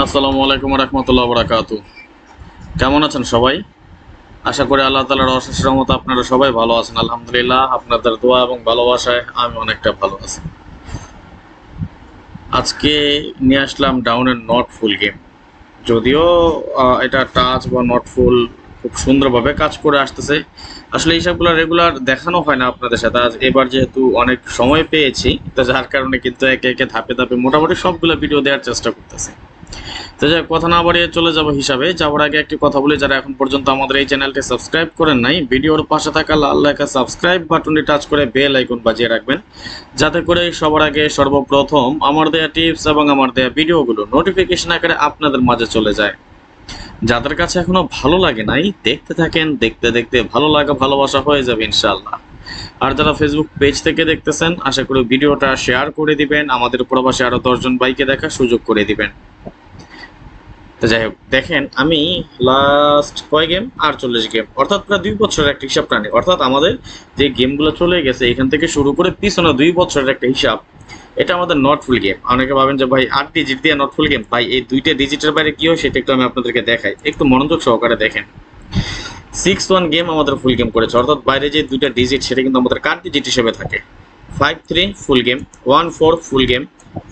আসসালামু আলাইকুম রহমতুল্লাহ বরাকাতু। কেমন আছেন সবাই? আশা করি আল্লাহ তাআলার অশেষ রহমতে আপনারা সবাই ভালো আছেন। আলহামদুলিল্লাহ, আপনাদের দোয়া এবং ভালোবাসায় আমি অনেকটা ভালো আছি। আজকে নিয়ে আসলাম ডাউনের নট ফুল গেম। যদিও এটা টাচ বা নট ফুল খুব সুন্দরভাবে কাজ করে আসতেছে। আসলে এইসবগুলো রেগুলার দেখানো হয় না আপনাদের সাথে। আজ এবার যেহেতু অনেক সময় পেয়েছি, তো যার কারণে কিন্তু একে একে ধাপে ধাপে মোটামুটি সবগুলো ভিডিও দেওয়ার চেষ্টা করতেছি। তো যাই হোক, কথা না বাড়িয়ে চলে যাব হিসাবে যাওয়ার আগে একটি কথা বলি, যারা এখন পর্যন্ত আমাদের এই চ্যানেলটি সাবস্ক্রাইব করেন নাই, ভিডিওর পাশে থাকা লাল লেখা সাবস্ক্রাইব বাটনটি টাচ করে বেল আইকন বাজিয়ে রাখবেন, যাতে করে সবার আগে সর্বপ্রথম আমার দেয়া টিপস এবং আমার দেয়া ভিডিওগুলো নোটিফিকেশন আকারে আপনাদের মাঝে চলে যায়। যাদের কাছে এখনো ভালো লাগে নাই, দেখতে থাকেন, দেখতে দেখতে ভালো লাগা ভালোবাসা হয়ে যাবে ইনশাআল্লাহ। আর যারা ফেসবুক পেজ থেকে দেখতেছেন, আশা করি ভিডিওটা শেয়ার করে দিবেন, আমাদের প্রবাসী আরো 10 জন ভাইকে দেখার সুযোগ করে দিবেন। তো যাই হোক, দেখেন আমি লাস্ট কয় গেম 48 গেম, অর্থাৎ প্রায় 2 বছরের একটা হিসাব টানি। অর্থাৎ আমাদের যে গেমগুলো চলে গেছে এখান থেকে শুরু করে পিছনে 2 বছরের একটা হিসাব। এটা আমাদের নট ফুল গেম। অনেকে ভাবেন যে ভাই 8 ডিজিট দিয়ে নট ফুল গেম, ভাই এই 2টা ডিজিটের বাইরে কি হয় সেটা একটু আমি আপনাদেরকে দেখাই, একটু মনোযোগ সহকারে দেখেন। 6-1 গেম আমাদের ফুল গেম করেছে, অর্থাৎ বাইরে যে 2টা ডিজিট সেটা কিন্তু আমাদের কাট ডিজিট হিসেবে থাকে। 5-3 ফুল গেম, 1-4 ফুল গেম,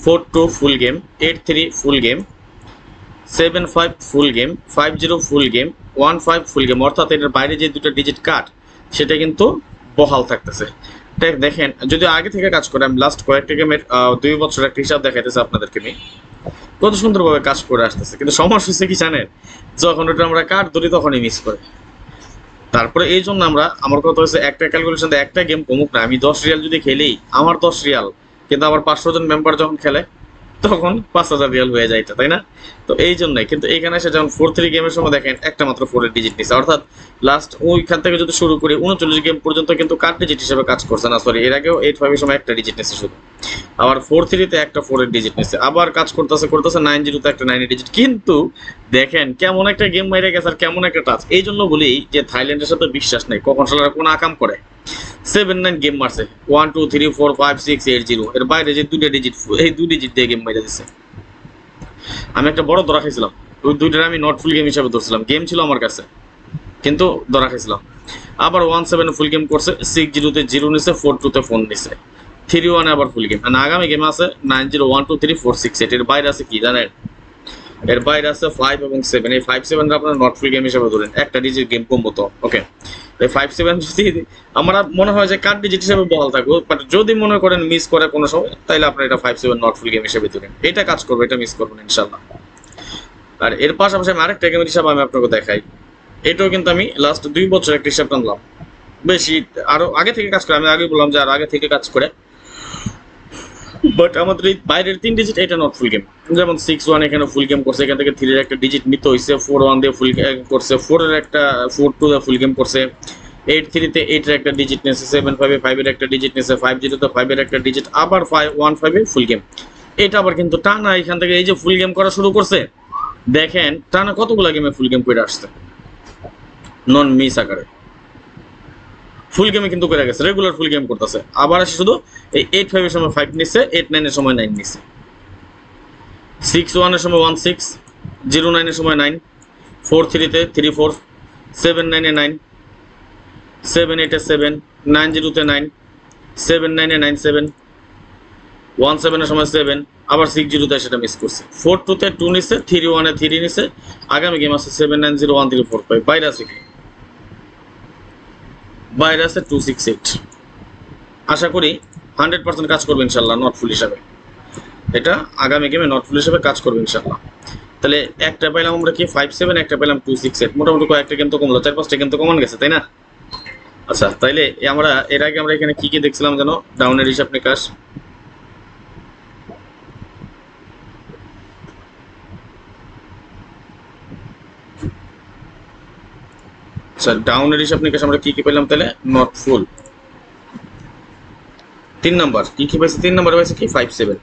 4-2 ফুল গেম, 8-3 ফুল গেম, 7-5 ফুল গেম, 5-0 ফুল গেম, 1-5 ফুল গেম। অর্থাৎ এটার বাইরে যে 2টা ডিজিট কাট সেটা কিন্তু বহাল থাকতেছে। দেখেন, যদি আগে থেকে কাজ করে, আমি লাস্ট কয়েকটা গেমের 2 বছর একটা হিসাব দেখাইতেছে আপনাদেরকে নিয়ে, কত সুন্দরভাবে কাজ করে আসতেছে। কিন্তু সমস্যা হচ্ছে কি জানেন, যখন ওটা আমরা কাট ধরি তখনই মিস করে। তারপরে এই জন্য আমার কথা হচ্ছে, একটা ক্যালকুলেশন দিয়ে একটা গেম কমুক না, আমি 10 রিয়াল যদি খেলি, আমার 10 রিয়াল, কিন্তু আমার 500 জন মেম্বার যখন খেলে তখন 5,000 রিয়াল হয়ে যায় এটা, তাই না? তো এই জন্যই কিন্তু এইখানে এসে যখন 4-3 গেমের সময় দেখেন একটা মাত্র 4-এর ডিজিট নিচ্ছে, অর্থাৎ লাস্ট ওইখান থেকে যদি শুরু করি 39 গেম পর্যন্ত কিন্তু কাট ডিজিট হিসেবে কাজ করছে না, সরি, এর আগেও 8-5 এর সময় একটা ডিজিট নিচ্ছে শুধু। আবার 4-3-তে একটা 4-এর ডিজিট নিচ্ছে, আবার কাজ করতেছে 9-0-তে একটা 9-এর ডিজিট। কিন্তু দেখেন কেমন একটা গেম মেরে গেছে আর কেমন একটা টাচ। এই জন্য বলি যে থাইল্যান্ডের সাথে বিশ্বাস নেই, কখন সালারা কোন আকাম করে। 7-9 গেম মারছে, 1-2-3-4-5-6-8-0, এর বাইরে যে 2টা ডিজিট, এই 2 ডিজিট দিয়ে গেম মেরে দিচ্ছে। আমি একটা বড় ধরা খাইছিলাম, ওই 2টার আমি নট ফুল গেম হিসাবে ধরছিলাম, গেম ছিল আমার কাছে কিন্তু ধরা খাইছিলাম। আবার 1-7 ফুল গেম করছে, 6-0-তে 0 নিছে, 4-2-তে 4 নিছে, 3-1 আবার ফুল গেম। আর আগামী গেম আছে 9-0-1-2-3-4-6-8, এর বাইরে আছে কি জানেন? এর বাইরে আছে 5 এবং 7। এই 5-7 আপনার নট ফুল গেম হিসেবে ধরেন, একটা ডিজিট গেম কমবো তো ওকে। এই 5-7 যদি আমার মনে হয় যে কার্ড ডিজিট হিসেবে বহাল থাকবো, বাট যদি মনে করেন মিস করে কোনো সময়, তাহলে আপনার এটা 5-7 নট ফুল গেম হিসেবে ধরেন, এটা কাজ করবে, এটা মিস করবেন ইনশাল্লাহ। আর এর পাশাপাশি আমি আরেকটা গেমের হিসাব আমি আপনাকে দেখাই। এটাও কিন্তু আমি লাস্ট 2 বছর একটা হিসাব টানলাম, বেশি আরো আগে থেকে কাজ করে, আমি আগে বললাম যে আর আগে থেকে কাজ করে। বাট আমাদের এই বাইরের 3 ডিজিট এটা নট ফুল গেম। যেমন 6-1 এখানে ফুল গেম করছে, এখান থেকে 3-এর একটা ডিজিট নিতে হয়েছে, 4-1 দিয়ে ফুল গেম করছে, 4-এর একটা 4-2 দিয়ে ফুল গেম করছে, 8-3-তে 8-এর একটা ডিজিট নিয়েছে, 7-5-এ 5-এর একটা ডিজিট নিয়েছে, 5-0-তে 5-এর একটা ডিজিট, আবার 1-5-এ ফুল গেম। এটা আবার কিন্তু টানা এখান থেকে এই যে ফুল গেম করা শুরু করছে, দেখেন টানা কতগুলো গেমে ফুল গেম করে আসছে নন মিস আকারে। ফুল গেমে কিন্তু করে গেছে, রেগুলার ফুল গেম করতেছে। আবার আসে শুধু এই 8-5 এর সময় 5 নিচ্ছে, 8-9 এর সময় 9 নিচ্ছে, 6-1 এর সময় 1-6, 0-9 এর সময় 9, 4-3-তে 3-4, 7-9-এ 9, 7-8-এ 7, 9-0-তে 9, 7-9-এ 9-7, 1-7 এর সময় 7, আবার 6-0-তে সেটা মিস করছে, 4-2-তে 2 নিচ্ছে, 3-1-এ 3 নিচ্ছে। আগামী গেম আছে 7-9-0-1-3-4-5, বাইরে আছে কি? বাইরে আছে 2-6-8। আশা করি 100% কাজ করবে ইনশাল্লাহ নট ফুল হিসাবে, এটা আগামী গেমে নট ফুল হিসেবে কাজ করবে ইনশাল্লাহ। তাহলে একটা পাইলাম আমরা কি 5-7, একটা পাইলাম 2-6-8, মোটামুটি কয়েকটা গেম তো কমলো, 4-5টা গেম তো কমন গেছে, তাই না? আচ্ছা, তাইলে আমরা এর আগে আমরা এখানে কি কি দেখছিলাম যেন, ডাউনের হিসাব নিকাশ। আচ্ছা, ডাউনের হিসাব নিকাশ আমরা কি কি পেলাম তাহলে? নট ফুল 3 নাম্বার কি কি পাইছি? 3 নাম্বার পাইছি কি 5-7।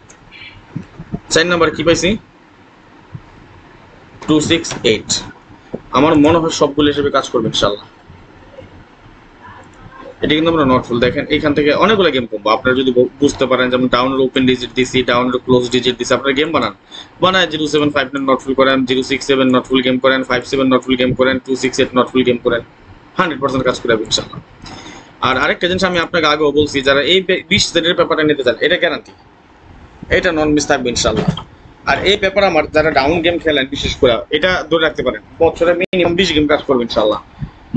4 নাম্বার কি পাইছি 2-6-8। আমার মনে হয় সবগুলো হিসেবে কাজ করবে ইনশাল্লাহ। এটা কিন্তু আমরা নট ফুল দেখেন এখান থেকে অনেকগুলো গেম কমবো আপনারা যদি বুঝতে পারেন, যেমন ডাউনের ওপেন ডিজিট দিছি, ডাউনের ক্লোজ ডিজিট দিছি, আপনারা গেম বানায় 0759 নট ফুল করেন, 067 নট ফুল গেম করেন, 57 নট ফুল গেম করেন, 268 নট ফুল গেম করেন, 100% কাজ করে ইনশাআল্লাহ। আর আরেকটা জিনিস আমি আপনাকে আগেও বলছি, যারা এই 20 সেটের পেপারটা নিতে চান এটা গ্যারান্টি, এটা নন মিস থাকবে ইনশাআল্লাহ। আর এই পেপার আমার যারা ডাউন গেম খেলেন বিশেষ করে এটা ধরে রাখতে পারেন, বছরে মিনিমাম 20 গেম কাজ করবে ইনশাআল্লাহ।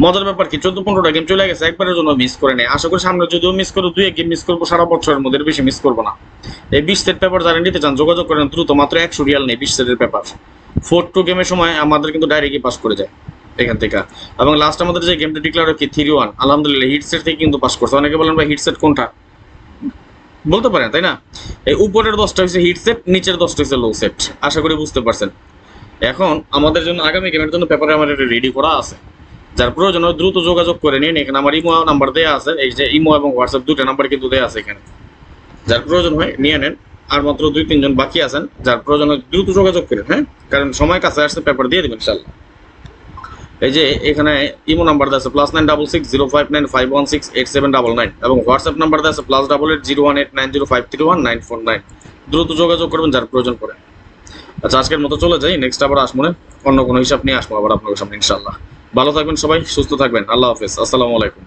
মজার ব্যাপার কি 14-15টা গেম চলে গেছে, একবারের জন্য মিস করে নেই। আশা করি সামনে যদিও মিস করবো 2-1 গেম মিস করবো, সারা বছরের মধ্যে বেশি মিস করবো না। এই 20 সেট পেপার যারা নিতে চান যোগাযোগ করেন দ্রুত, মাত্র 100 রিয়াল নেই 20 সেটের পেপার। 4-2 গেমের সময় আমাদের কিন্তু ডাইরেক্টই পাস করে যায় এখান থেকে। এবং লাস্ট আমাদের যে গেমটা ডিক্লেয়ার হয় কি 3-1, আলহামদুলিল্লাহ হিটসেট থেকে কিন্তু পাস করছে। অনেকে বলেন ভাই হিটসেট কোনটা, বলতে পারেন তাই না? এই উপরের 10টা হচ্ছে হিট সেট, নিচের 10টা হচ্ছে লো সেট। আশা করি বুঝতে পারছেন। এখন আমাদের জন্য আগামী গেমের জন্য পেপারে আমার এটা রেডি করা আছে, যার প্রয়োজন হয় দ্রুত যোগাযোগ করে নিন। এখানে আমার ইমো নাম্বার দেওয়া আছে, এই যে ইমো এবং হোয়াটসঅ্যাপ দুটো নাম্বার কিন্তু দেওয়া আছে এখানে, যার প্রয়োজন হয় নিয়ে নেন। আর মাত্র 2-3 জন বাকি আছেন, যার প্রয়োজন হয় দ্রুত যোগাযোগ করেন, হ্যাঁ, কারণ সময় কাছে আসছে, পেপার দিয়ে দেবেন ইনশাল্লাহ। এই যে এখানে ইমো নাম্বার দেওয়া আছে +96605168799 এবং হোয়াটসঅ্যাপ নাম্বার দেওয়া আছে +88018905319949। দ্রুত যোগাযোগ করবেন যার প্রয়োজন পড়ে। আচ্ছা আজকের মতো চলে যাই, নেক্সট আবার আসবো না, অন্য কোনো হিসাব নিয়ে আসবো আবার আপনাদের সামনে ইনশাল্লাহ। ভালো থাকবেন সবাই, সুস্থ থাকবেন, আল্লাহ হাফেজ, আসসালামু আলাইকুম।